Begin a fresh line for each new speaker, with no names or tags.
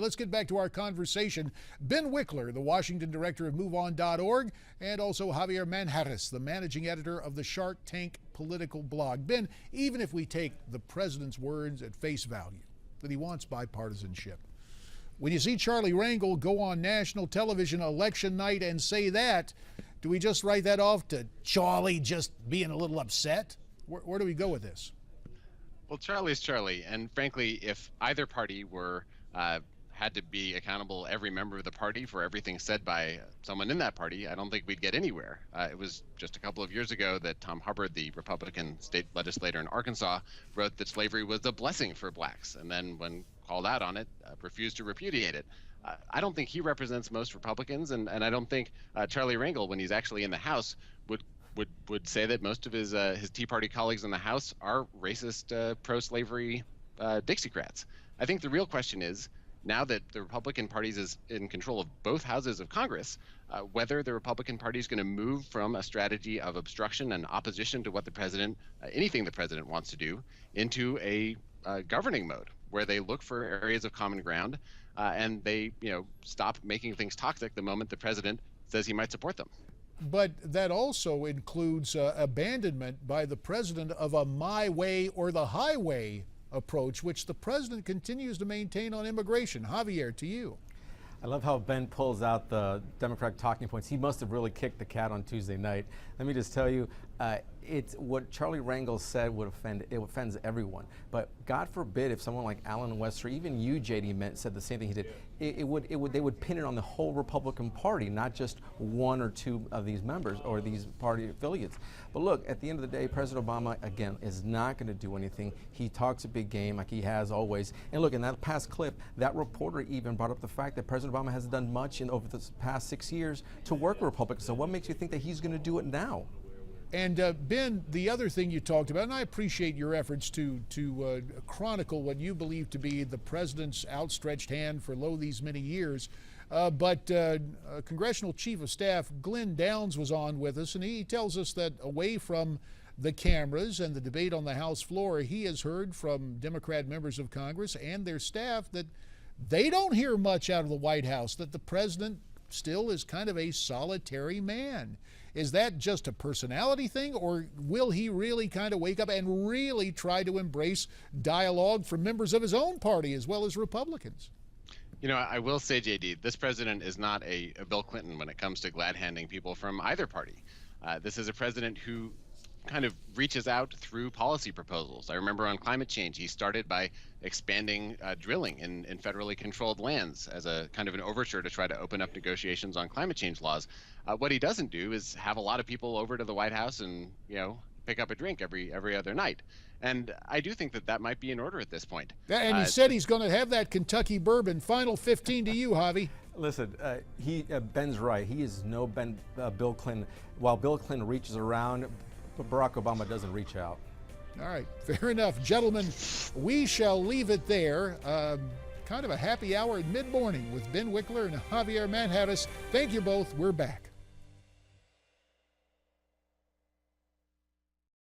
Let's get back to our conversation. Ben Wikler, the Washington director of MoveOn.org, and also Javier Manjarres, the managing editor of the Shark Tank political blog. Ben, even if we take the president's words at face value, that he wants bipartisanship, when you see Charlie Rangel go on national television election night and say that, do we just write that off to Charlie just being a little upset? Where do we go with this?
Well, Charlie's Charlie, and frankly, if either party were had to be accountable, every member of the party, for everything said by someone in that party, I don't think we'd get anywhere. It was just a couple of years ago that Tom Hubbard, the Republican state legislator in Arkansas, wrote that slavery was a blessing for blacks, and then when called out on it, refused to repudiate it. I don't think he represents most Republicans, and I don't think Charlie Rangel, when he's actually in the House, would say that most of his Tea Party colleagues in the House are racist, pro-slavery Dixiecrats. I think the real question is, now that the Republican Party is in control of both houses of Congress, whether the Republican Party is going to move from a strategy of obstruction and opposition to what the president, anything the president wants to do, into a governing mode, where they look for areas of common ground and they, stop making things toxic the moment the president says he might support them.
But that also includes abandonment by the president of a my way or the highway approach, which the president continues to maintain on immigration. Javier, to you.
I love how Ben pulls out the Democratic talking points. He must have really kicked the cat on Tuesday night. Let me just tell you, it's what Charlie Rangel said offends everyone. But God forbid if someone like Alan West or even you, JD, said the same thing he did. They would pin it on the whole Republican Party, not just one or two of these members or these party affiliates. But look, at the end of the day, President Obama, again, is not going to do anything. He talks a big game like he has always. And look, in that past clip, that reporter even brought up the fact that President Obama hasn't done much over the past 6 years to work with Republicans. So what makes you think that he's going to do it now?
And Ben, the other thing you talked about, and I appreciate your efforts to chronicle what you believe to be the president's outstretched hand for these many years, but Congressional Chief of Staff Glenn Downs was on with us, and he tells us that away from the cameras and the debate on the House floor, he has heard from Democrat members of Congress and their staff that they don't hear much out of the White House, that the president still is kind of a solitary man. Is that just a personality thing, or will he really kind of wake up and really try to embrace dialogue from members of his own party as well as Republicans?
I will say, JD, this president is not a Bill Clinton when it comes to glad-handing people from either party. This is a president who kind of reaches out through policy proposals. I remember on climate change, he started by expanding drilling in federally controlled lands as a kind of an overture to try to open up negotiations on climate change laws. What he doesn't do is have a lot of people over to the White House and, pick up a drink every other night. And I do think that might be in order at this point.
And he said he's going to have that Kentucky bourbon. Final 15 to you, Javi.
Listen, Ben's right. He is no Bill Clinton. While Bill Clinton reaches around, Barack Obama doesn't reach out.
All right, fair enough. Gentlemen, we shall leave it there. Kind of a happy hour at mid-morning with Ben Wikler and Javier Manjarres. Thank you both. We're back.